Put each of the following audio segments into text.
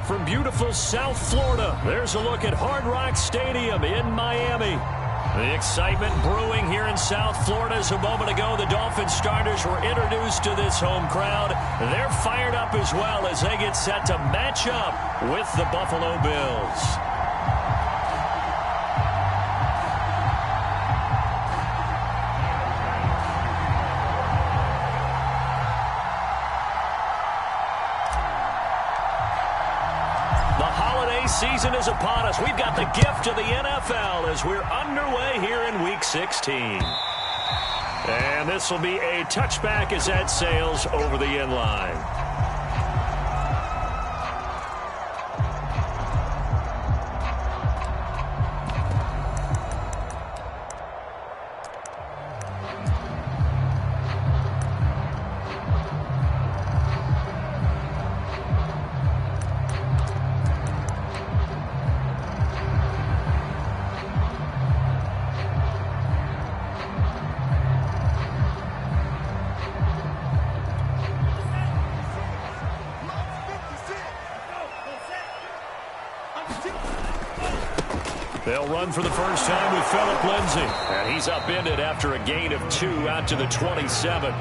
from beautiful South Florida. There's a look at Hard Rock Stadium in Miami. The excitement brewing here in South Florida as a moment ago the Dolphins starters were introduced to this home crowd. They're fired up as well as they get set to match up with the Buffalo Bills. Season is upon us. We've got the gift of the NFL as we're underway here in Week 16. And this will be a touchback as that sails over the end line. They'll run for the first time with Phillip Lindsay. And he's upended after a gain of 2 out to the 27.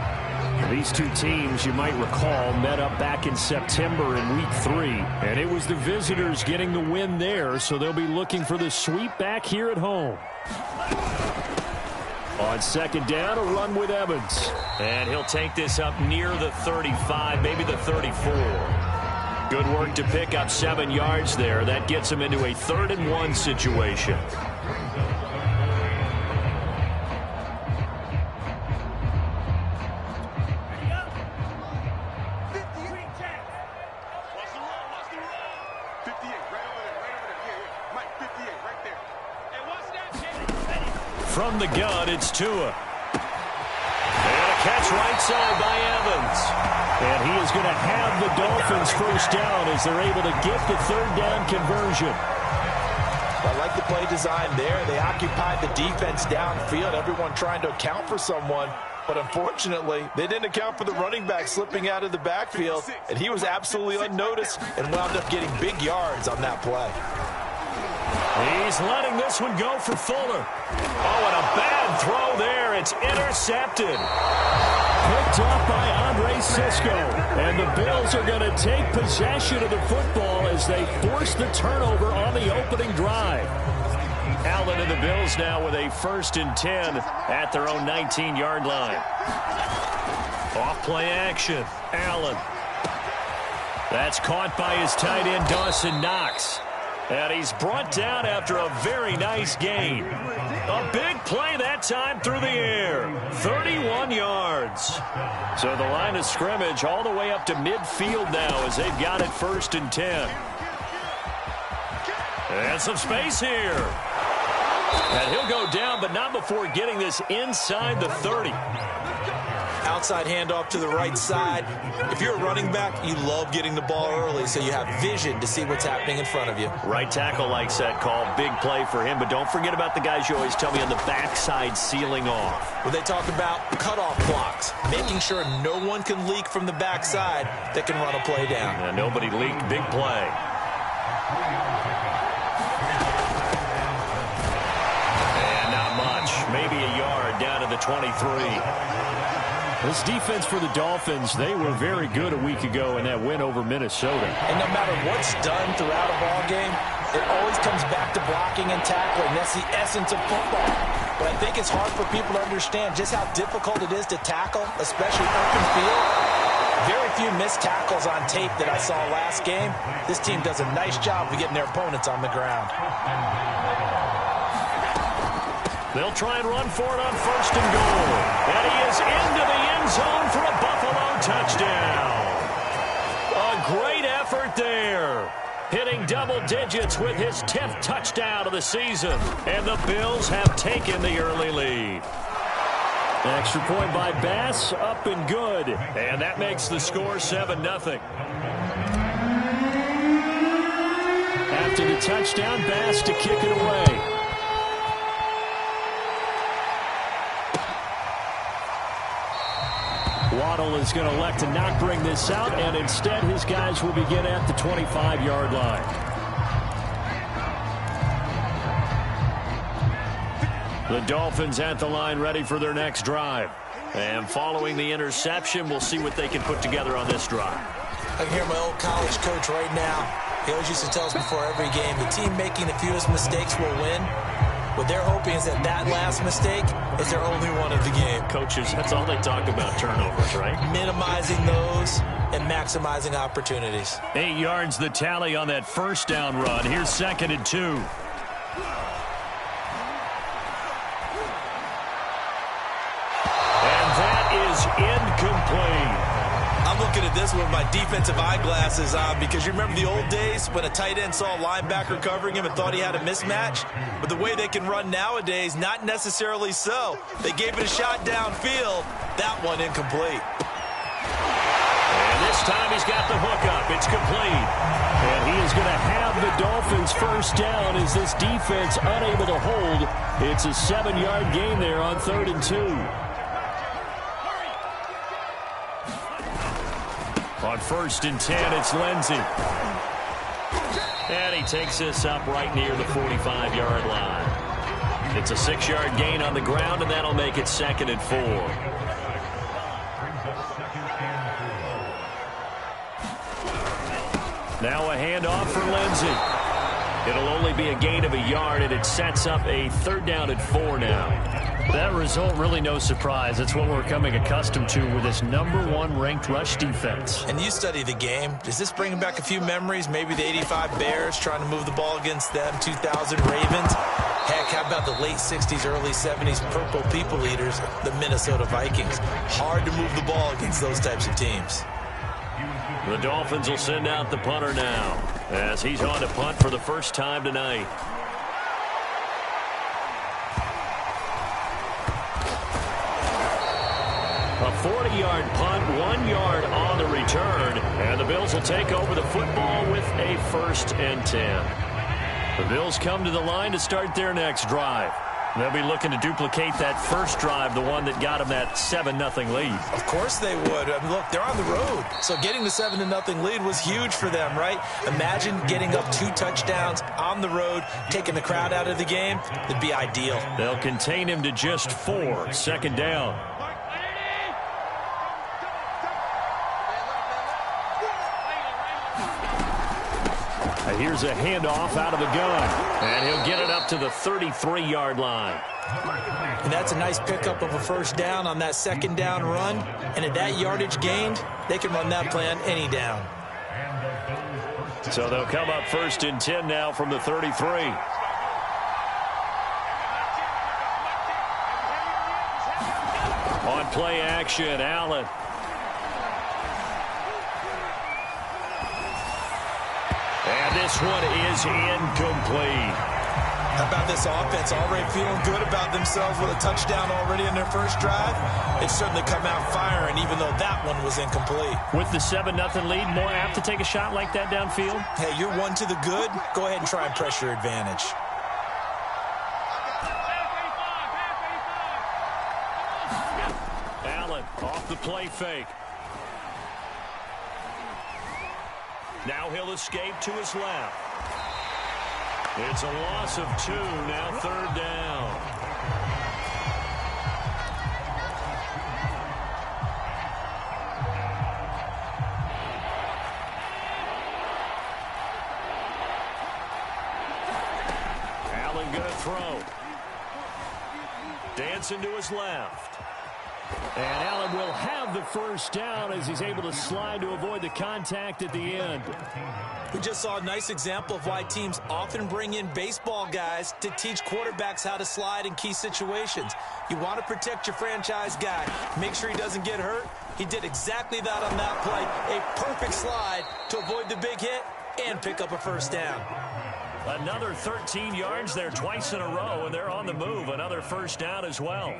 These two teams, you might recall, met up back in September in Week 3. And it was the visitors getting the win there, so they'll be looking for the sweep back here at home. On second down, a run with Evans. And he'll take this up near the 35, maybe the 34. Good work to pick up 7 yards there. That gets him into a 3rd-and-1 situation. From the gun, it's Tua. And a catch right side by Evans. And he is going to have the Dolphins first down as they're able to get the 3rd down conversion. I like the play design there. They occupied the defense downfield, everyone trying to account for someone. But unfortunately, they didn't account for the running back slipping out of the backfield. And he was absolutely unnoticed and wound up getting big yards on that play. He's letting this one go for Fuller. Oh, and a bad throw there. It's intercepted. Picked off by Andre Sisco. And the Bills are going to take possession of the football as they force the turnover on the opening drive. Allen and the Bills now with a 1st and 10 at their own 19-yard line. Off-play action. Allen. That's caught by his tight end, Dawson Knox. And he's brought down after a very nice gain. A big play that time through the air. 31 yards. So the line of scrimmage all the way up to midfield now as they've got it 1st and 10. And some space here. And he'll go down, but not before getting this inside the 30. Outside handoff to the right side. If you're a running back, you love getting the ball early so you have vision to see what's happening in front of you. Right tackle likes that call. Big play for him, but don't forget about the guys you always tell me on the backside sealing off. When they talk about cutoff blocks, making sure no one can leak from the backside that can run a play down. And nobody leaked. Big play. And not much. Maybe a yard down to the 23. This defense for the Dolphins, they were very good a week ago in that win over Minnesota. And no matter what's done throughout a ball game, it always comes back to blocking and tackling. That's the essence of football. But I think it's hard for people to understand just how difficult it is to tackle, especially open field. Very few missed tackles on tape that I saw last game. This team does a nice job of getting their opponents on the ground. They'll try and run for it on 1st and goal. And he is into the end zone for a Buffalo touchdown. A great effort there. Hitting double digits with his 10th touchdown of the season. And the Bills have taken the early lead. Extra point by Bass, up and good. And that makes the score 7-0. After the touchdown, Bass to kick it away. Waddle is going to elect to not bring this out, and instead his guys will begin at the 25-yard line. The Dolphins at the line ready for their next drive. And following the interception, we'll see what they can put together on this drive. I can hear my old college coach right now. He always used to tell us before every game, the team making the fewest mistakes will win. What they're hoping is that last mistake is their only one of the game. Coaches, that's all they talk about, turnovers, right? Minimizing those and maximizing opportunities. 8 yards the tally on that first down run. Here's 2nd and 2. And that is incomplete. I'm looking at this with my defensive eyeglasses on because you remember the old days when a tight end saw a linebacker covering him and thought he had a mismatch? But the way they can run nowadays, not necessarily so. They gave it a shot downfield. That one incomplete. And this time he's got the hook up. It's complete. And he is going to have the Dolphins first down as this defense unable to hold. It's a 7-yard gain there on 3rd and 2. On 1st and 10, it's Lindsey. And he takes this up right near the 45-yard line. It's a 6-yard gain on the ground, and that'll make it 2nd and 4. Now a handoff for Lindsey. It'll only be a gain of a yard, and it sets up a 3rd down and 4 now. That result, really no surprise. It's what we're coming accustomed to with this #1 ranked rush defense. And you study the game. Is this bringing back a few memories? Maybe the 85 Bears trying to move the ball against them, 2000 Ravens. Heck, how about the late 60s, early 70s Purple People Eaters, the Minnesota Vikings? Hard to move the ball against those types of teams. The Dolphins will send out the punter now as he's on to punt for the first time tonight. A 40-yard punt, 1 yard on the return, and the Bills will take over the football with a 1st and 10. The Bills come to the line to start their next drive. They'll be looking to duplicate that first drive, the one that got them that 7-0 lead. Of course they would. I mean, look, they're on the road. So getting the 7-0 lead was huge for them, right? Imagine getting up 2 touchdowns on the road, taking the crowd out of the game. It'd be ideal. They'll contain him to just 4. 2nd down. Here's a handoff out of the gun, and he'll get it up to the 33-yard line. And that's a nice pickup of a 1st down on that 2nd down run. And at that yardage gained, they can run that play on any down. So they'll come up 1st and 10 now from the 33. On play action, Allen. And this one is incomplete. How about this offense already feeling good about themselves with a touchdown already in their first drive? They've certainly come out firing, even though that one was incomplete. With the 7-0 lead, more apt to take a shot like that downfield? Hey, you're 1 to the good. Go ahead and try and press your advantage. Allen off the play fake. Now he'll escape to his left. It's a loss of 2, now 3rd down. Allen gonna throw. Dancing to his left. And Allen will have the 1st down as he's able to slide to avoid the contact at the end. We just saw a nice example of why teams often bring in baseball guys to teach quarterbacks how to slide in key situations. You want to protect your franchise guy. Make sure he doesn't get hurt. He did exactly that on that play. A perfect slide to avoid the big hit and pick up a 1st down. Another 13 yards there twice in a row, and they're on the move. Another 1st down as well.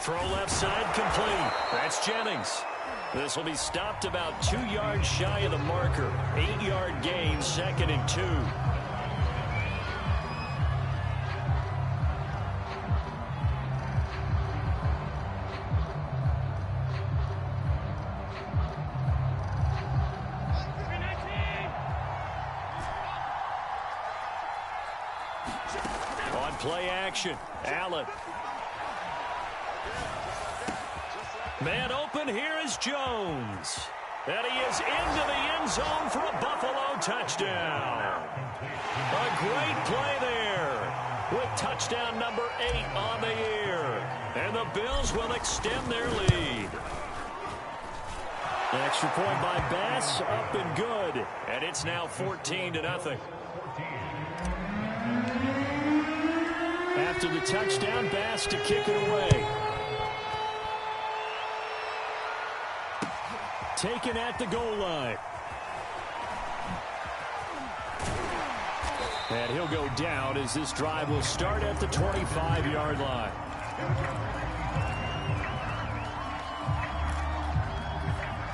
Throw left side complete. That's Jennings. This will be stopped about 2 yards shy of the marker. 8-yard gain, 2nd and 2. On play action, Allen. Man open, here is Jones. And he is into the end zone for a Buffalo touchdown. A great play there with touchdown number 8 on the year. And the Bills will extend their lead. An extra point by Bass, up and good. And it's now 14-0. After the touchdown, Bass to kick it away. Taken at the goal line. And he'll go down as this drive will start at the 25-yard line.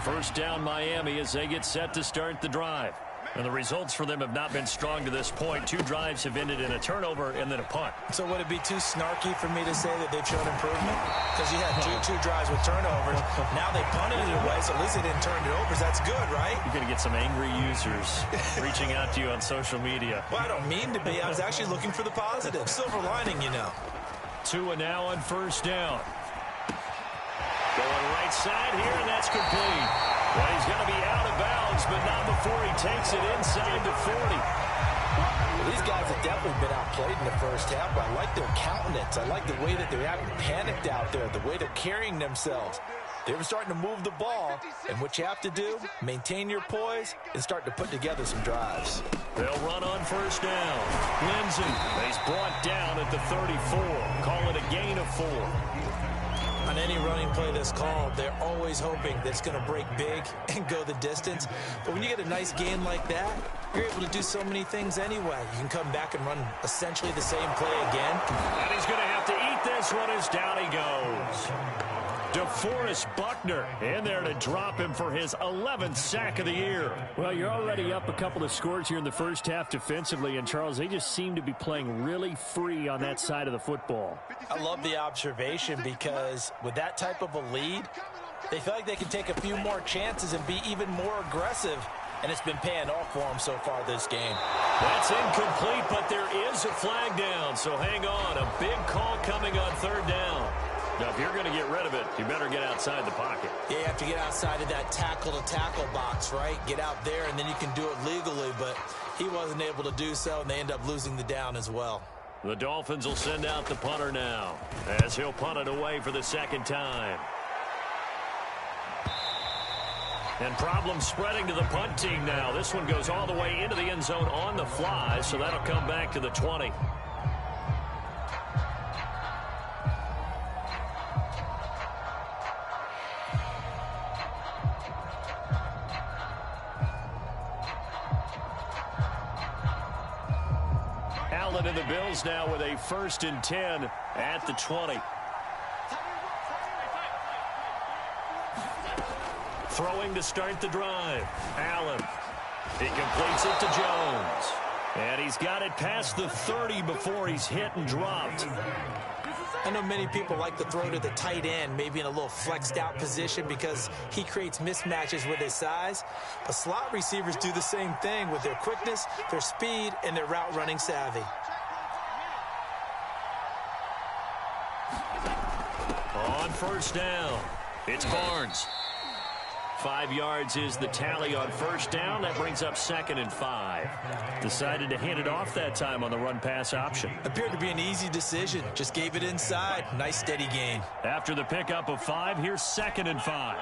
First down Miami as they get set to start the drive. And the results for them have not been strong to this point. 2 drives have ended in a turnover and then a punt. So would it be too snarky for me to say that they've shown improvement? Because you had two drives with turnovers. Now they punted it away, so at least they didn't turn it over. So that's good, right? You're going to get some angry users reaching out to you on social media. Well, I don't mean to be. I was actually looking for the positive. Silver lining, you know. Tua now on first down. Going right side here, and that's complete. Well, he's going to be out of bounds, but not before he takes it inside the 40. Well, these guys have definitely been outplayed in the first half, but I like their countenance. I like the way that they're acting panicked out there, the way they're carrying themselves. They're starting to move the ball, and what you have to do, maintain your poise and start to put together some drives. They'll run on first down. Lindsey, he's brought down at the 34. Call it a gain of 4. On any running play that's called, they're always hoping that it's going to break big and go the distance. But when you get a nice game like that, you're able to do so many things anyway. You can come back and run essentially the same play again. And he's going to have to eat this one as down he goes. DeForest Buckner in there to drop him for his 11th sack of the year. Well, you're already up a couple of scores here in the first half defensively, and Charles, they just seem to be playing really free on that side of the football. I love the observation because with that type of a lead, they feel like they can take a few more chances and be even more aggressive, and it's been paying off for them so far this game. That's incomplete, but there is a flag down, so hang on. A big call coming on third down. Now, if you're going to get rid of it, you better get outside the pocket. Yeah, you have to get outside of that tackle-to-tackle box, right? Get out there, and then you can do it legally, but he wasn't able to do so, and they end up losing the down as well. The Dolphins will send out the punter now, as he'll punt it away for the second time. And problems spreading to the punt team now. This one goes all the way into the end zone on the fly, so that'll come back to the 20. Allen and the Bills now with a 1st and 10 at the 20. Throwing to start the drive. Allen. He completes it to Jones. And he's got it past the 30 before he's hit and dropped. I know many people like to throw to the tight end, maybe in a little flexed out position because he creates mismatches with his size. But slot receivers do the same thing with their quickness, their speed, and their route running savvy. On first down, it's Barnes. 5 yards is the tally on first down. That brings up 2nd and 5. Decided to hand it off that time on the run-pass option. Appeared to be an easy decision. Just gave it inside. Nice steady gain. After the pickup of 5, here's 2nd and 5.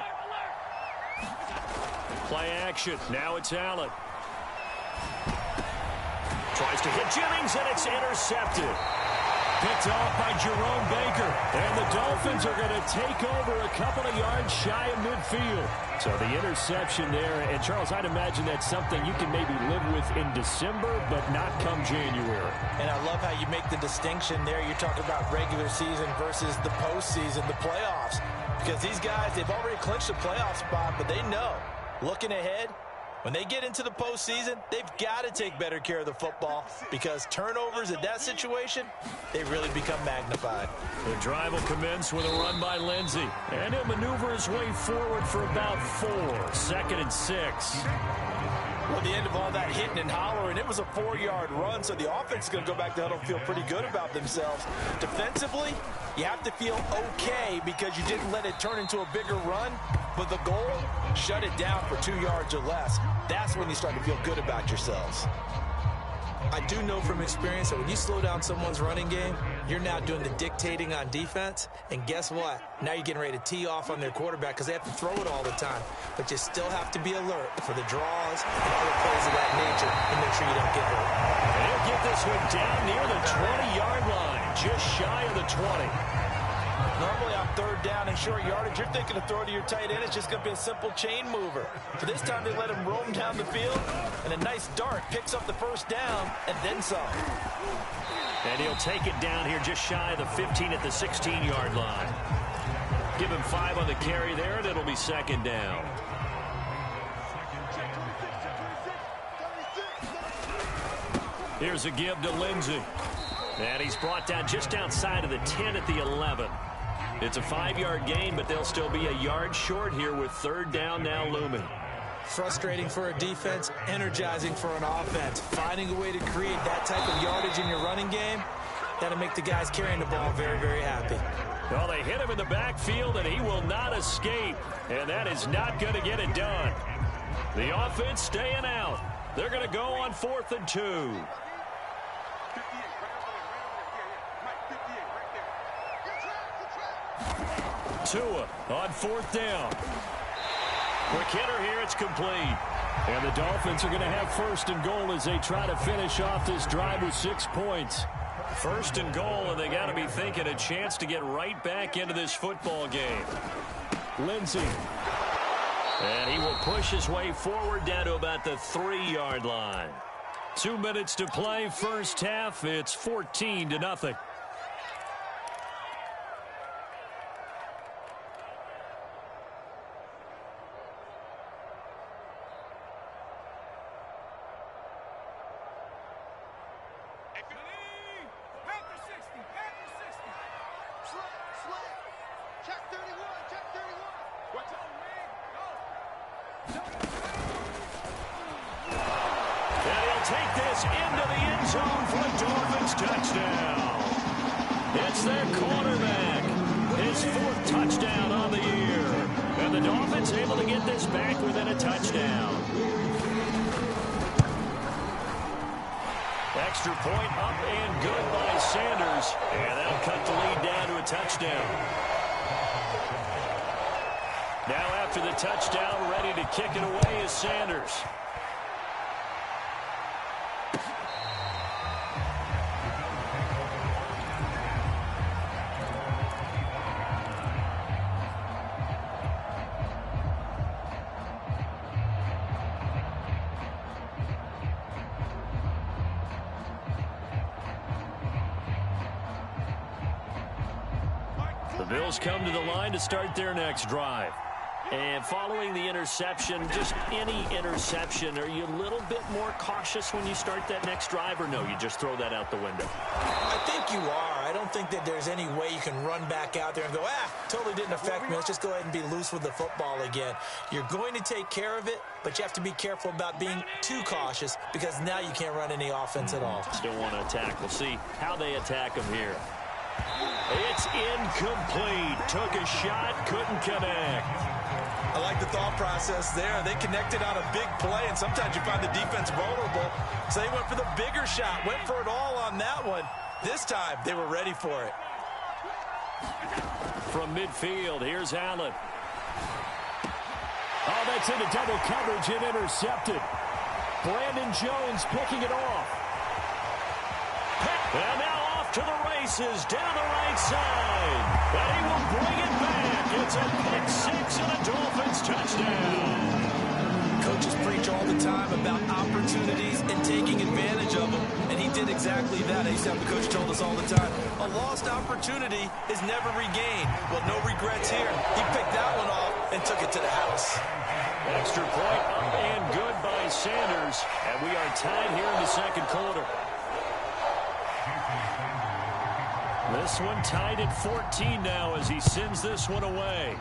Play action. Now it's Allen. Tries to hit Jennings, and it's intercepted. Picked off by Jerome Baker. And the Dolphins are going to take over a couple of yards shy of midfield. So the interception there. And, Charles, I'd imagine that's something you can maybe live with in December, but not come January. And I love how you make the distinction there. You're talking about regular season versus the postseason, the playoffs. Because these guys, they've already clinched a playoff spot, but they know, looking ahead, when they get into the postseason, they've got to take better care of the football because turnovers in that situation, they really become magnified. The drive will commence with a run by Lindsey. And he'll maneuver his way forward for about 4. 2nd and 6. Well, the end of all that hitting and hollering, it was a 4-yard run, so the offense is going to go back to huddle and feel pretty good about themselves. Defensively, you have to feel okay because you didn't let it turn into a bigger run, but the goal, shut it down for 2 yards or less. That's when you start to feel good about yourselves. I do know from experience that when you slow down someone's running game, you're now doing the dictating on defense. And guess what? Now you're getting ready to tee off on their quarterback because they have to throw it all the time. But you still have to be alert for the draws and other plays of that nature and make sure you don't get hurt. And he'll get this one down near the 20-yard line, just shy of the 20. Normally on 3rd down and short yardage, you're thinking to throw to your tight end. It's just going to be a simple chain mover. So this time they let him roam down the field, and a nice dart picks up the 1st down and then some. And he'll take it down here just shy of the 15 at the 16-yard line. Give him 5 on the carry there, and it'll be 2nd down. Here's a give to Lindsey. And he's brought down just outside of the 10 at the 11. It's a 5-yard gain, but they'll still be a yard short here with 3rd down now looming. Frustrating for a defense, energizing for an offense. Finding a way to create that type of yardage in your running game, that'll make the guys carrying the ball very, very happy. Well, they hit him in the backfield, and he will not escape. And that is not going to get it done. The offense staying out. They're going to go on 4th and 2. Tua on 4th down. Quick hitter here, it's complete. And the Dolphins are going to have 1st and goal as they try to finish off this drive with 6 points. 1st and goal, and they got to be thinking a chance to get right back into this football game. Lindsey. And he will push his way forward down to about the 3-yard line. 2 minutes to play, 1st half. It's 14-0. Take this into the end zone for a Dolphins touchdown. It's their quarterback. His 4th touchdown on the year. And the Dolphins able to get this back within a touchdown. Extra point up and good by Sanders. And that'll cut the lead down to a touchdown. Now after the touchdown, ready to kick it away is Sanders. The Bills come to the line to start their next drive. And following the interception, just any interception, are you a little bit more cautious when you start that next drive, or no, you just throw that out the window? I think you are. I don't think that there's any way you can run back out there and go, totally didn't affect me. Let's just go ahead and be loose with the football again. You're going to take care of it, but you have to be careful about being too cautious because now you can't run any offense at all. Still want to attack. We'll see how they attack them here. It's incomplete. Took a shot, couldn't connect. I like the thought process there. They connected on a big play, and sometimes you find the defense vulnerable. So they went for the bigger shot, went for it all on that one. This time, they were ready for it. From midfield, here's Allen. Oh, that's into double coverage and intercepted. Brandon Jones picking it off. And now off to the races. races down the right side. And he will bring it back. It's a pick-6 and a Dolphins touchdown. Coaches preach all the time about opportunities and taking advantage of them, and he did exactly that. I used to have the coach told us all the time, a lost opportunity is never regained. Well, no regrets here. He picked that one off and took it to the house. Extra point up and good by Sanders, and we are tied here in the second quarter. This one tied at 14 now as he sends this one away.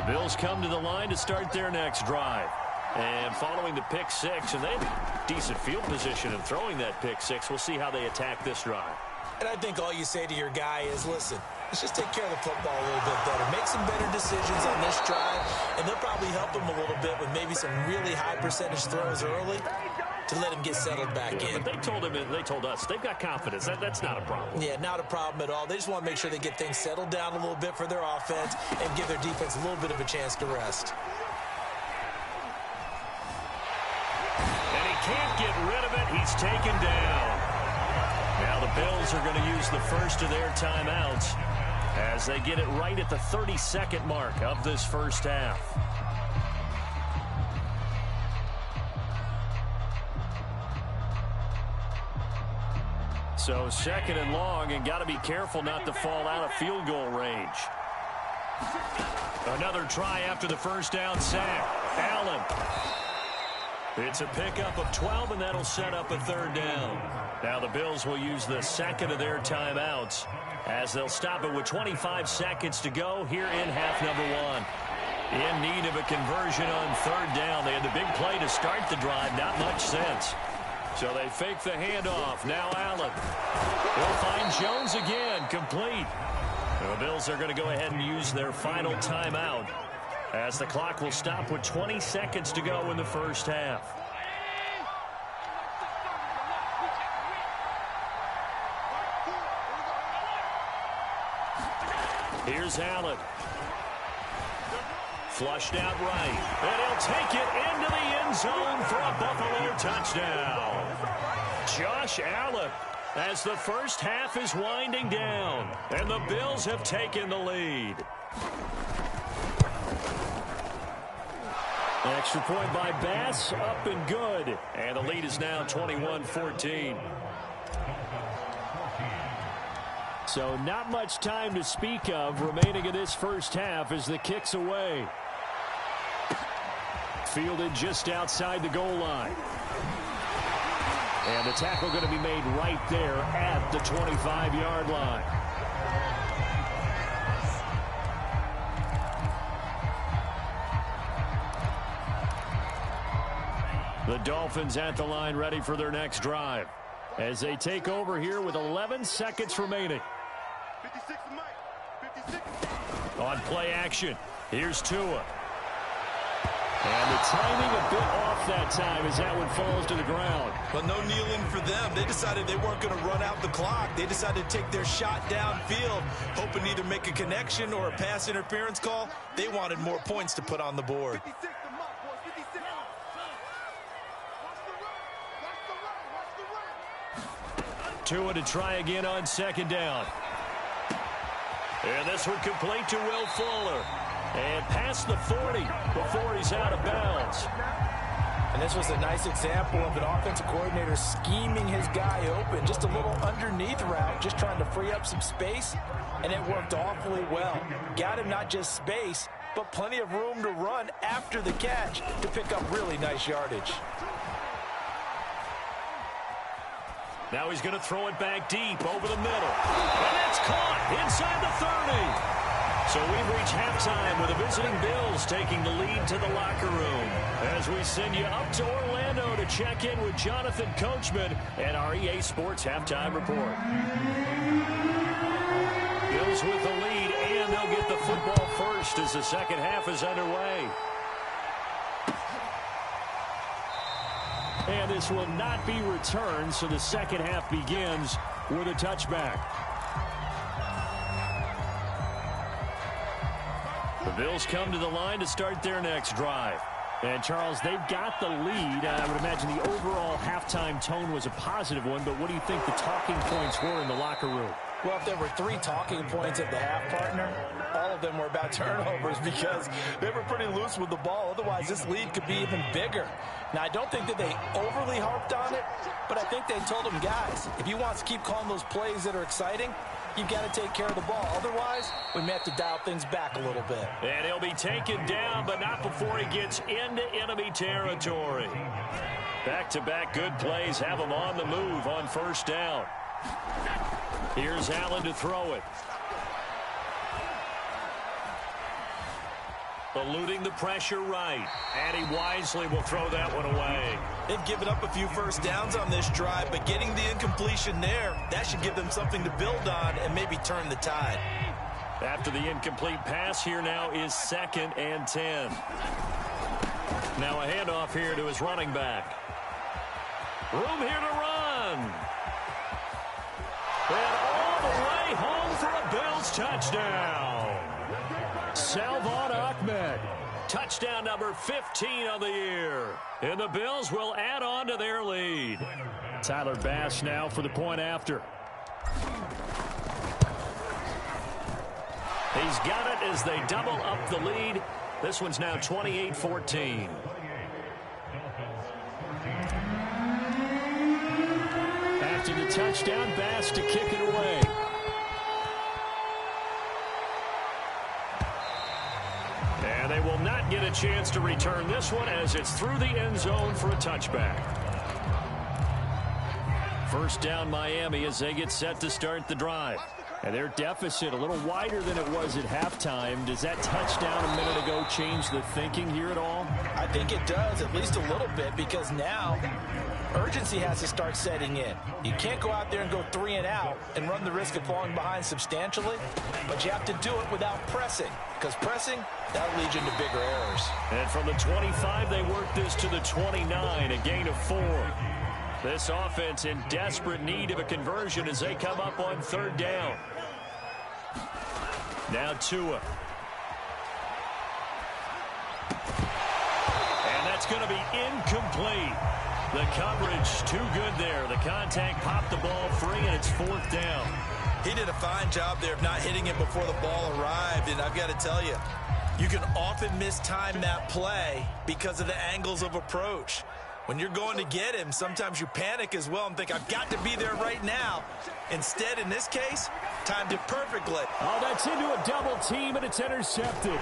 Bills come to the line to start their next drive. And following the pick-6, and they have decent field position in throwing that pick-6. We'll see how they attack this drive. And I think all you say to your guy is, listen, let's just take care of the football a little bit better. Make some better decisions on this drive, and they'll probably help him a little bit with maybe some really high percentage throws early to let him get settled back in. But they told us they've got confidence. That's not a problem. Yeah, not a problem at all. They just want to make sure they get things settled down a little bit for their offense and give their defense a little bit of a chance to rest. And he can't get rid of it. He's taken down. Now the Bills are going to use the first of their timeouts as they get it right at the 32nd mark of this first half. So second and long, and got to be careful not to fall out of field goal range. Another try after the first down sack. Allen. It's a pickup of 12, and that'll set up a third down. Now the Bills will use the second of their timeouts as they'll stop it with 25 seconds to go here in half number 1. In need of a conversion on third down. They had the big play to start the drive. Not much sense. So they fake the handoff. Now Allen. They'll find Jones again. Complete. The Bills are going to go ahead and use their final timeout as the clock will stop with 20 seconds to go in the first half. Here's Allen. Flushed out right. And he'll take it into the end zone for a Buffalo touchdown. Josh Allen, as the first half is winding down, and the Bills have taken the lead. Extra point by Bass, up and good. And the lead is now 21-14. So not much time to speak of remaining in this first half as the kick's away. Fielded just outside the goal line. And the tackle going to be made right there at the 25-yard line. The Dolphins at the line ready for their next drive as they take over here with 11 seconds remaining. 56, Mike. 56. On play action, here's Tua. And the timing a bit off that time as that one falls to the ground. But no kneeling for them. They decided they weren't going to run out the clock. They decided to take their shot downfield, hoping to either make a connection or a pass interference call. They wanted more points to put on the board. 56 to Mike, boys. 56. Watch the run. Tua to try again on second down. And this one complete to Will Fuller. And past the 40 before he's out of bounds. And this was a nice example of an offensive coordinator scheming his guy open. Just a little underneath route, just trying to free up some space. And it worked awfully well. Got him not just space, but plenty of room to run after the catch to pick up really nice yardage. Now he's going to throw it back deep over the middle. And it's caught inside the 30. So we've reached halftime with the visiting Bills taking the lead to the locker room as we send you up to Orlando to check in with Jonathan Coachman and our EA Sports Halftime Report. Bills with the lead And they'll get the football first as the second half is underway. And this will not be returned, so the second half begins with a touchback. The Bills come to the line to start their next drive. And, Charles, they've got the lead. I would imagine the overall halftime tone was a positive one, but what do you think the talking points were in the locker room? Well, if there were 3 talking points at the half, partner, all of them were about turnovers because they were pretty loose with the ball. Otherwise, this lead could be even bigger. Now, I don't think that they overly harped on it, but I think they told them, guys, if you want to keep calling those plays that are exciting, you've got to take care of the ball. Otherwise, we may have to dial things back a little bit. And he'll be taken down, but not before he gets into enemy territory. Back-to-back good plays have him on the move on first down. Here's Allen to throw it. Eluding the pressure right. And he wisely will throw that one away. They've given up a few first downs on this drive, but getting the incompletion there, that should give them something to build on and maybe turn the tide. After the incomplete pass, here now is 2nd and 10. Now a handoff here to his running back. Room here to run. And all the way home for a Bills touchdown. Salvon Ahmed. Touchdown number 15 on the year. And the Bills will add on to their lead. Tyler Bass now for the point after. He's got it as they double up the lead. This one's now 28-14. After the touchdown, Bass to kick it away. And they will not get a chance to return this one as it's through the end zone for a touchback. First down Miami as they get set to start the drive. And their deficit a little wider than it was at halftime. Does that touchdown a minute ago change the thinking here at all? I think it does, at least a little bit, because now urgency has to start setting in. You can't go out there and go 3 and out and run the risk of falling behind substantially, but you have to do it without pressing, because pressing, that'll lead you into bigger errors. And from the 25, they work this to the 29, a gain of 4. This offense in desperate need of a conversion as they come up on 3rd down. Now Tua. And that's going to be incomplete. The coverage too good there. The contact popped the ball free, and it's 4th down. He did a fine job there of not hitting it before the ball arrived, and I've got to tell you, you can often mistime that play because of the angles of approach. When you're going to get him, sometimes you panic as well and think, I've got to be there right now. Instead, in this case, timed it perfectly. Oh, that's into a double team, and it's intercepted.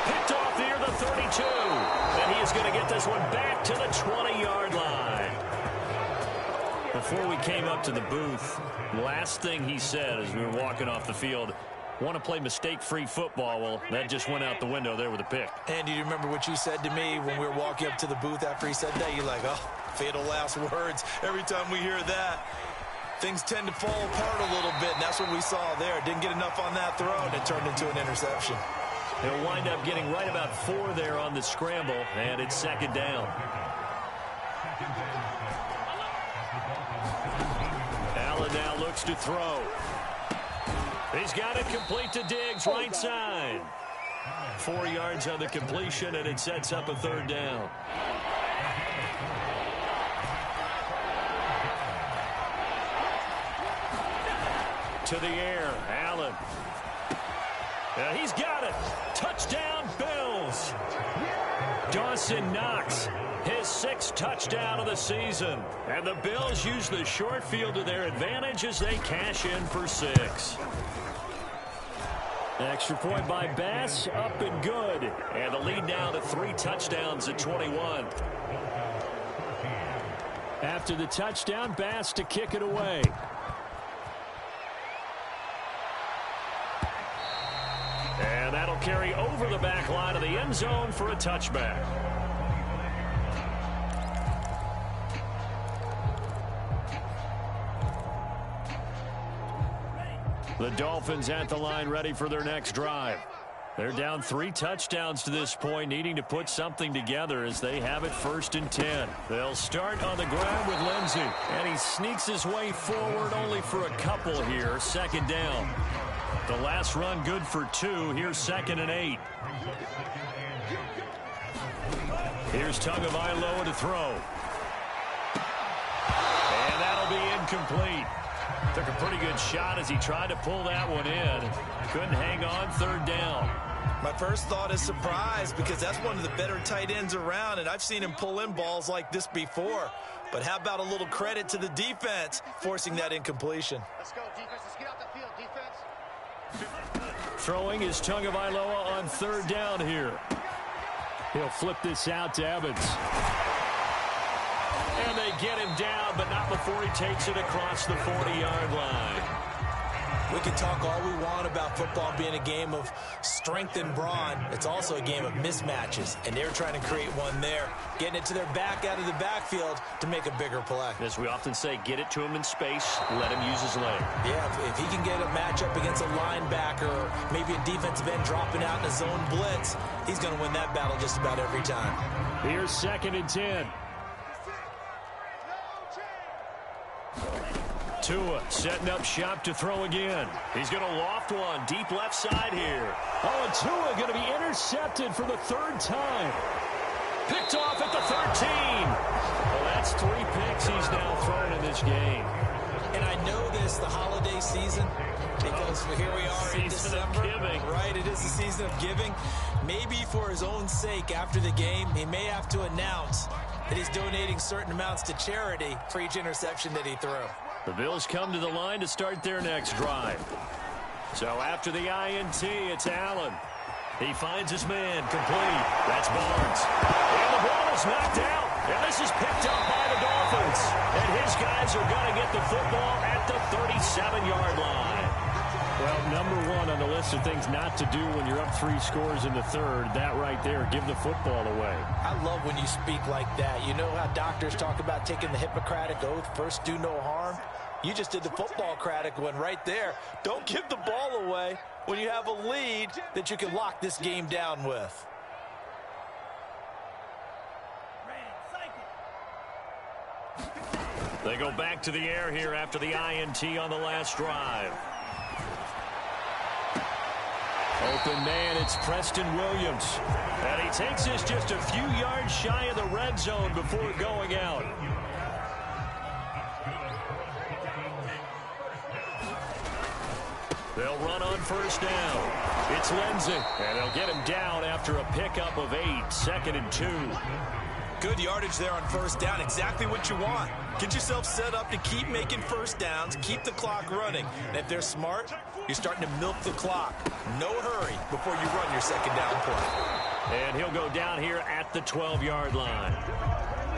Picked off near the 32. And he is going to get this one back to the 20-yard line. Before we came up to the booth, last thing he said as we were walking off the field, want to play mistake-free football. Well, that just went out the window there with a pick. And do you remember what you said to me when we were walking up to the booth after he said that? You're like, oh, fatal last words. Every time we hear that, things tend to fall apart a little bit, and that's what we saw there. Didn't get enough on that throw, and it turned into an interception. They'll wind up getting right about 4 there on the scramble, and it's 2nd down. Allen now looks to throw. He's got it complete to Diggs, right side. 4 yards on the completion, and it sets up a 3rd down. To the air, Allen. He's got it. Touchdown, Bills. Dawson Knox, his 6th touchdown of the season. And the Bills use the short field to their advantage as they cash in for 6. Extra point by Bass, up and good. And the lead now to 3 touchdowns at 21. After the touchdown, Bass to kick it away. And that'll carry over the back line of the end zone for a touchback. The Dolphins at the line ready for their next drive. They're down 3 touchdowns to this point, needing to put something together as they have it 1st and 10. They'll start on the ground with Lindsey, and he sneaks his way forward only for a couple here. 2nd down. The last run good for 2. Here's 2nd and 8. Here's Tagovailoa to throw. And that'll be incomplete. Took a pretty good shot as he tried to pull that one in. Couldn't hang on. 3rd down. My first thought is surprise because that's one of the better tight ends around, and I've seen him pull in balls like this before. But how about a little credit to the defense forcing that incompletion? Let's go, defense. Let's get out the field, defense. Throwing is Tagovailoa on 3rd down here. He'll flip this out to Evans. And they get him down, but not before he takes it across the 40-yard line. We can talk all we want about football being a game of strength and brawn. It's also a game of mismatches, and they're trying to create one there, getting it to their back out of the backfield to make a bigger play. As we often say, get it to him in space, let him use his leg. Yeah, if he can get a matchup against a linebacker or maybe a defensive end dropping out in a zone blitz, he's going to win that battle just about every time. Here's 2nd and 10. Tua setting up shop to throw again. He's going to loft one deep left side here. Oh, and Tua going to be intercepted for the 3rd time. Picked off at the 13. Well, that's 3 picks he's now thrown in this game. And I know this, the holiday season, because here we are in December. Right, it is the season of giving. Maybe for his own sake after the game, he may have to announce that he's donating certain amounts to charity for each interception that he threw. The Bills come to the line to start their next drive. So after the INT, it's Allen. He finds his man complete. That's Barnes. And the ball is knocked out. And this is picked up by the Dolphins. And his guys are going to get the football at the 37-yard line. Well, number 1 on the list of things not to do when you're up 3 scores in the 3rd, that right there, give the football away. I love when you speak like that. You know how doctors talk about taking the Hippocratic Oath, first do no harm? You just did the football-cratic one right there. Don't give the ball away when you have a lead that you can lock this game down with. They go back to the air here after the INT on the last drive. Open man, it's Preston Williams. And he takes this just a few yards shy of the red zone before going out. They'll run on 1st down. It's Lindsey. And they'll get him down after a pickup of 8. 2nd and 2. Good yardage there on 1st down. Exactly what you want. Get yourself set up to keep making 1st downs, keep the clock running. And if they're smart, you're starting to milk the clock. No hurry before you run your 2nd down play. And he'll go down here at the 12-yard line.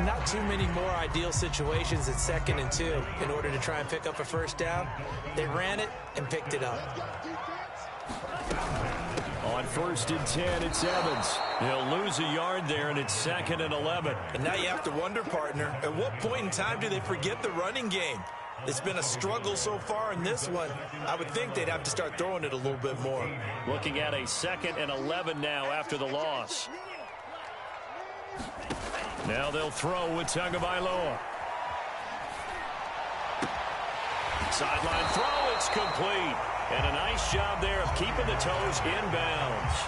Not too many more ideal situations at 2nd and 2 in order to try and pick up a 1st down. They ran it and picked it up. On 1st and 10, it's Evans. He'll lose a yard there, and it's 2nd and 11. And now you have to wonder, partner, at what point in time do they forget the running game? It's been a struggle so far in this one. I would think they'd have to start throwing it a little bit more. Looking at a 2nd and 11 now after the loss. Now they'll throw with Tagovailoa. Sideline throw, it's complete. And a nice job there of keeping the toes inbounds.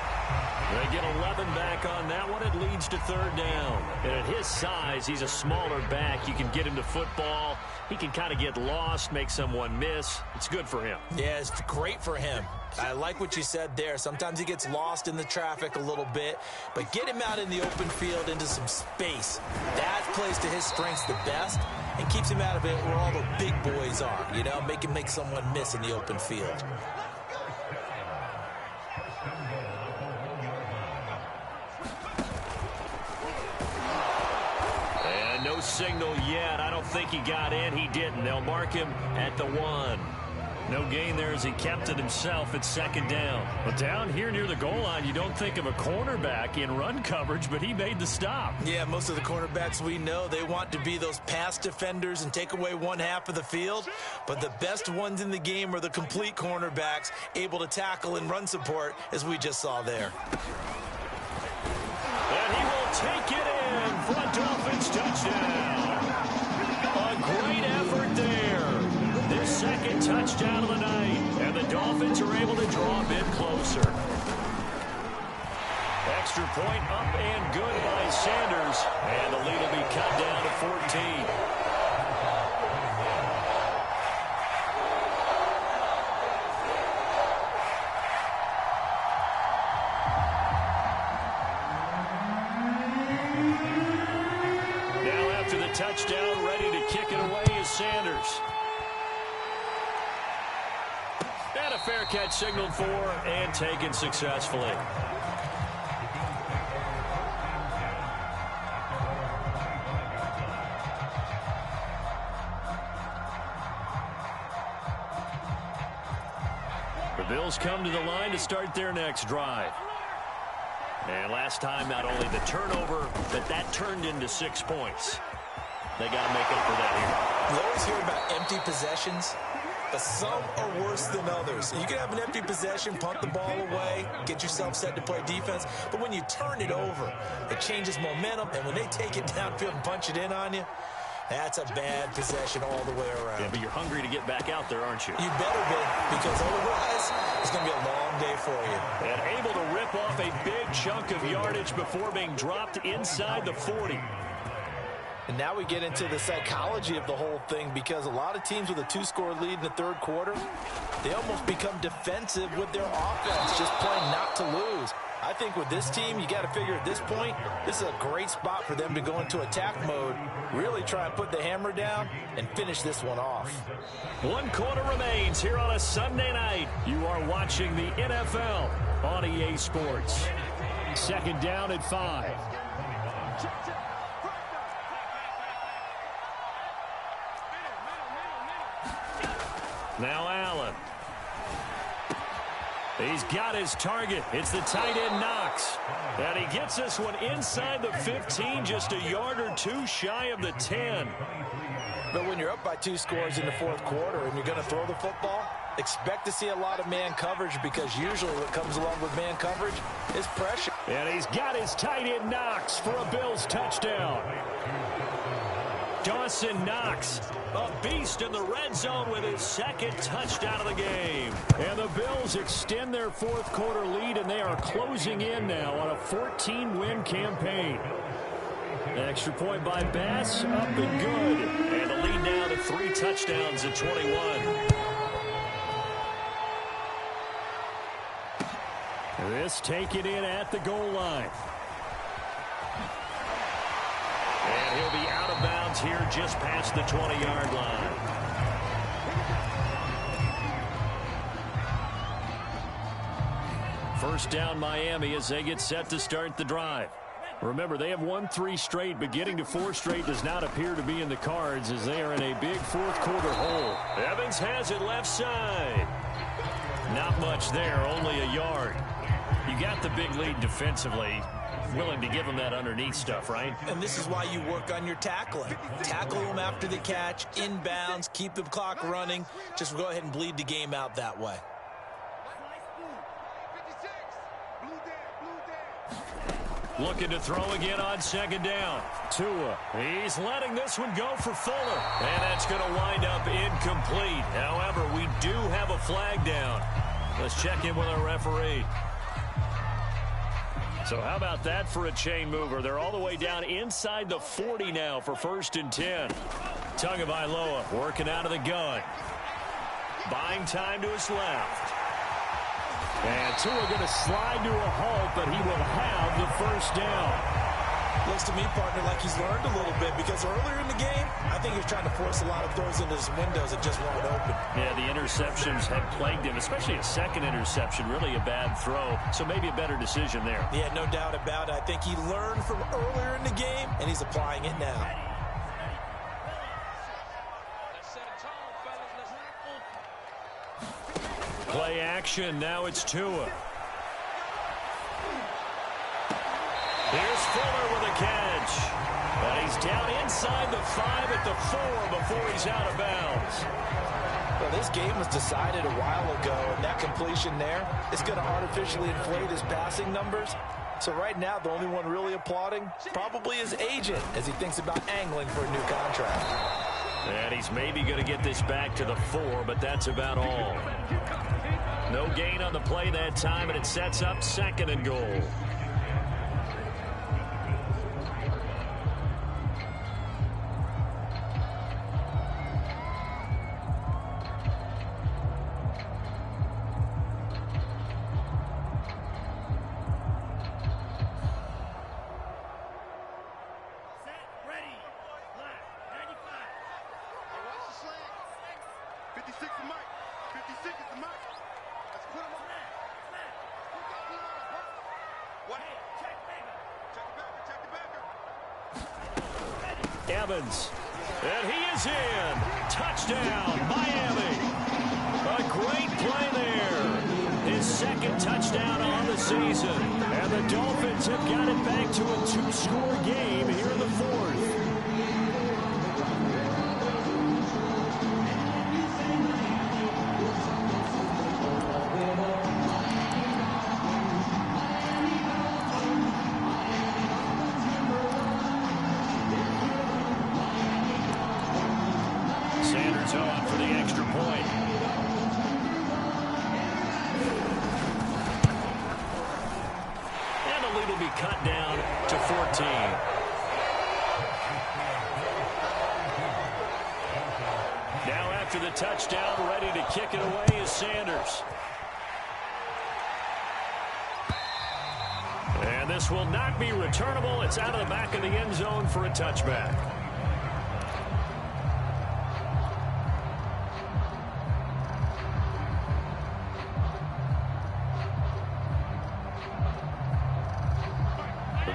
They get 11 back on that one. It leads to 3rd down. And at his size, he's a smaller back. You can get him to football. He can kind of get lost, make someone miss. It's good for him. Yeah, it's great for him. I like what you said there. Sometimes he gets lost in the traffic a little bit, but get him out in the open field into some space. That plays to his strengths the best and keeps him out of it where all the big boys are, you know, make someone miss in the open field. And no signal yet. I don't think he got in. He didn't. They'll mark him at the 1. No gain there as he kept it himself at second down. But down here near the goal line, you don't think of a cornerback in run coverage, but he made the stop. Yeah, most of the cornerbacks we know, they want to be those pass defenders and take away one half of the field. But the best ones in the game are the complete cornerbacks, able to tackle and run support, as we just saw there. And he will take it in for a Dolphins touchdown. A great effort there. Their second touchdown of the night. And the Dolphins are able to draw a bit closer. Extra point up and good by Sanders. And the lead will be cut down to 14. Now after the touchdown, ready to kick it away is Sanders. And a fair catch signaled for and taken successfully. The Bills come to the line to start their next drive. And last time, not only the turnover, but that turned into 6 points. They got to make up for that here. You always hear about empty possessions, but some are worse than others. You can have an empty possession, punt the ball away, get yourself set to play defense, but when you turn it over, it changes momentum, and when they take it downfield and punch it in on you, that's a bad possession all the way around. Yeah, but you're hungry to get back out there, aren't you? You better be, because otherwise it's going to be a long day for you. And able to rip off a big chunk of yardage before being dropped inside the 40. And now we get into the psychology of the whole thing, because a lot of teams with a 2-score lead in the third quarter, they almost become defensive with their offense, just playing not to lose. I think with this team, you got to figure at this point, this is a great spot for them to go into attack mode, really try and put the hammer down and finish this one off. 1 quarter remains here on a Sunday night. You are watching the NFL on EA Sports. Second down at 5. Now Allen. He's got his target. It's the tight end Knox. And he gets this one inside the 15, just a yard or two shy of the 10. But when you're up by 2 scores in the fourth quarter and you're going to throw the football, expect to see a lot of man coverage, because usually what comes along with man coverage is pressure. And he's got his tight end Knox for a Bills touchdown. Dawson Knox, a beast in the red zone with his second touchdown of the game. And the Bills extend their fourth quarter lead, and they are closing in now on a 14-win campaign. An extra point by Bass, up and good. And the lead now to 3 touchdowns at 21. This taken in at the goal line. And he'll be out of bounds here just past the 20-yard line. First down Miami as they get set to start the drive. Remember, they have won 3 straight, but getting to 4 straight does not appear to be in the cards as they are in a big fourth quarter hole. Evans has it left side. Not much there, only a yard. You got the big lead defensively. Willing to give them that underneath stuff, right? And this is why you work on your tackling. Tackle them after the catch, inbounds, keep the clock running. Just go ahead and bleed the game out that way. Looking to throw again on second down. Tua, he's letting this one go for Fuller. And that's going to wind up incomplete. However, we do have a flag down. Let's check in with our referee. So how about that for a chain mover? They're all the way down inside the 40 now for 1st and 10. Tagovailoa working out of the gun. Buying time to his left. And Tua going to slide to a halt, but he will have the first down. Looks to me, partner, like he's learned a little bit, because earlier in the game, I think he was trying to force a lot of throws into his windows that just weren't open. Yeah, the interceptions have plagued him, especially a second interception, really a bad throw. So maybe a better decision there. Yeah, no doubt about it. I think he learned from earlier in the game, and he's applying it now. Play action. Now it's Tua. Here's Fuller with a catch. And he's down inside the 5 at the 4 before he's out of bounds. Well, this game was decided a while ago, and that completion there is going to artificially inflate his passing numbers. So right now, the only one really applauding probably his agent as he thinks about angling for a new contract. And he's maybe going to get this back to the 4, but that's about all. No gain on the play that time, and it sets up 2nd and goal. Evans, and he is in. Touchdown, Miami. A great play there. His 2nd touchdown on the season. And the Dolphins have got it back to a 2-score game here in the 4th. On for the extra point. And the lead will be cut down to 14. Now after the touchdown, ready to kick it away is Sanders. And this will not be returnable. It's out of the back of the end zone for a touchback.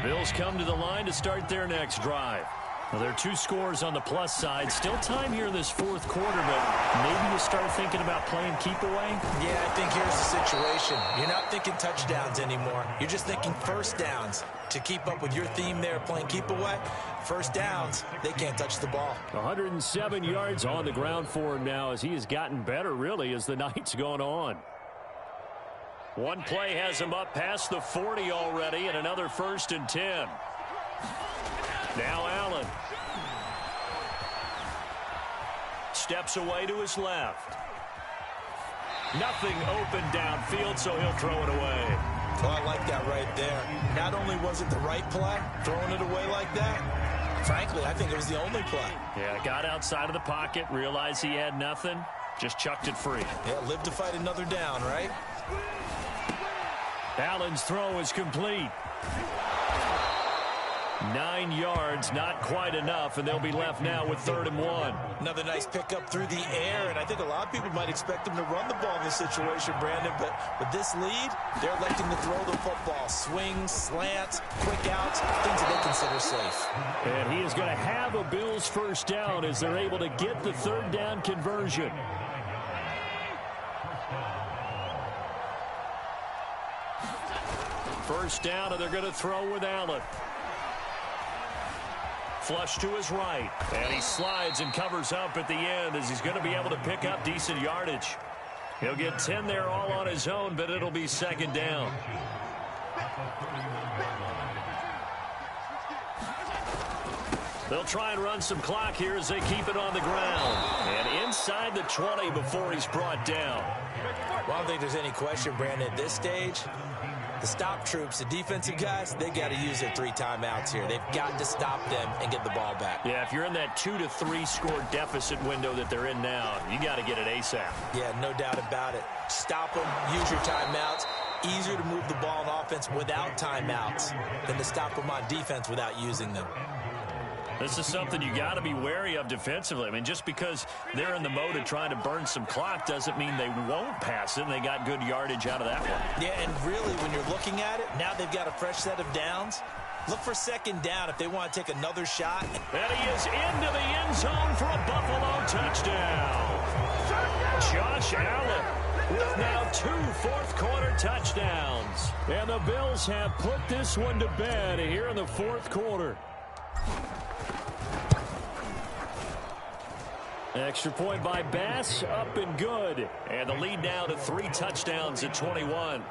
Bills come to the line to start their next drive. Well, there are 2 scores on the plus side. Still time here in this 4th quarter, but maybe you start thinking about playing keep away? Yeah, I think here's the situation. You're not thinking touchdowns anymore. You're just thinking first downs. To keep up with your theme there, playing keep away, first downs, they can't touch the ball. 107 yards on the ground for him now as he has gotten better, really, as the night's gone on. One play has him up past the 40 already, and another 1st and 10. Now Allen. Steps away to his left. Nothing open downfield, so he'll throw it away. Oh, I like that right there. Not only was it the right play, throwing it away like that, frankly, I think it was the only play. Yeah, got outside of the pocket, realized he had nothing, just chucked it free. Yeah, live to fight another down, right? Allen's throw is complete. 9 yards, not quite enough, and they'll be left now with 3rd and 1. Another nice pickup through the air, and I think a lot of people might expect them to run the ball in this situation, Brandon, but with this lead, they're electing to throw the football. Swings, slants, quick outs, things that they consider safe. And he is going to have a Bills 1st down as they're able to get the 3rd down conversion. First down, and they're going to throw with Allen. Flush to his right. And he slides and covers up at the end as he's going to be able to pick up decent yardage. He'll get 10 there all on his own, but it'll be 2nd down. They'll try and run some clock here as they keep it on the ground. And inside the 20 before he's brought down. Well, I don't think there's any question, Brandon, at this stage. The stop troops, the defensive guys, they got to use their 3 timeouts here. They've got to stop them and get the ball back. Yeah, if you're in that 2 to 3 score deficit window that they're in now, you got to get it ASAP. Yeah, no doubt about it. Stop them, use your timeouts. Easier to move the ball on offense without timeouts than to stop them on defense without using them. This is something you got to be wary of defensively. I mean, just because they're in the mode of trying to burn some clock doesn't mean they won't pass it, and they got good yardage out of that one. Yeah, and really, when you're looking at it, now they've got a fresh set of downs. Look for 2nd down if they want to take another shot. And he is into the end zone for a Buffalo touchdown. Josh Allen. with now 2 fourth-quarter touchdowns. And the Bills have put this one to bed here in the fourth quarter. Extra point by Bass, up and good. And the lead now to 3 touchdowns at 21.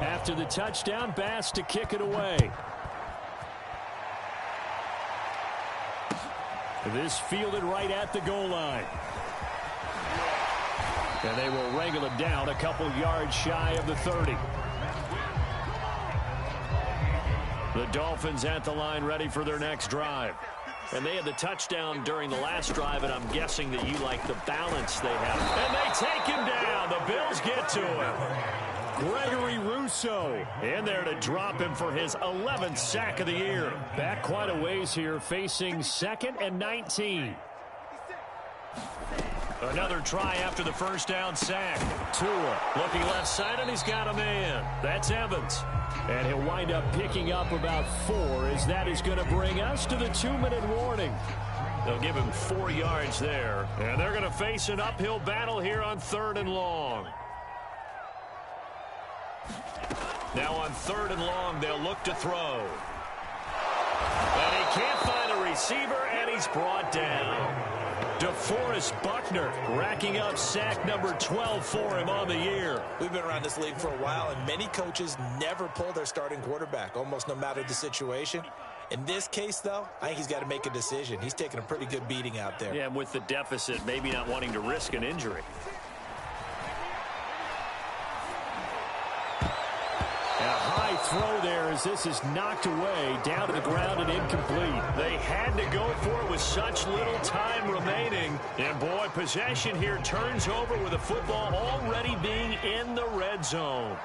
After the touchdown, Bass to kick it away. This fielded right at the goal line. And they will wrangle it down a couple yards shy of the 30. The Dolphins at the line ready for their next drive. And they had the touchdown during the last drive, and I'm guessing that you like the balance they have. And they take him down. The Bills get to him. Gregory Rousseau in there to drop him for his 11th sack of the year. Back quite a ways here, facing 2nd and 19. Another try after the first down sack. Tua looking left side, and he's got a man. That's Evans. And he'll wind up picking up about 4, as that is going to bring us to the 2-minute warning. They'll give him 4 yards there. And they're going to face an uphill battle here on 3rd and long. Now on 3rd and long, they'll look to throw. And he can't find a receiver, and he's brought down. DeForest Buckner racking up sack number 12 for him on the year. We've been around this league for a while, and many coaches never pull their starting quarterback, almost no matter the situation. In this case, though, I think he's got to make a decision. He's taking a pretty good beating out there. Yeah, and with the deficit, maybe not wanting to risk an injury. And a high throw there as this is knocked away, down to the ground and incomplete. They had to go for it with such little time remaining. And boy, possession here turns over with the football already being in the red zone.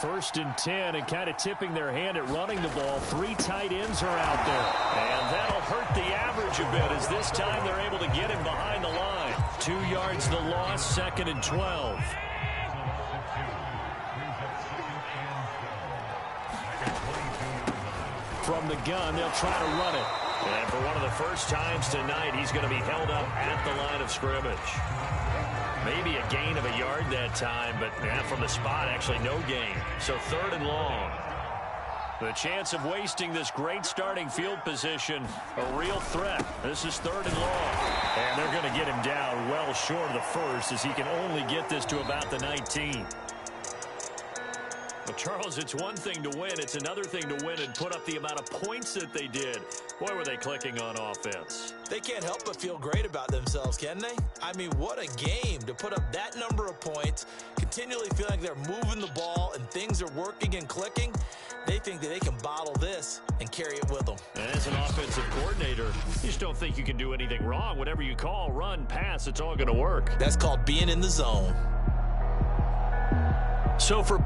1st and 10, and kind of tipping their hand at running the ball. 3 tight ends are out there. And that'll hurt the average a bit, as this time they're able to get him behind the line. 2 yards the loss, 2nd and 12. From the gun, they'll try to run it. And for one of the first times tonight, he's going to be held up at the line of scrimmage. Maybe a gain of a yard that time, but from the spot, actually no gain. So 3rd and long. The chance of wasting this great starting field position, a real threat. This is 3rd and long. And they're going to get him down well short of the 1st, as he can only get this to about the 19. Well, Charles, it's one thing to win. It's another thing to win and put up the amount of points that they did. Boy, were they clicking on offense. They can't help but feel great about themselves, can they? I mean, what a game to put up that number of points, continually feeling like they're moving the ball and things are working and clicking. They think that they can bottle this and carry it with them. And as an offensive coordinator, you just don't think you can do anything wrong. Whatever you call, run, pass, it's all going to work. That's called being in the zone. So for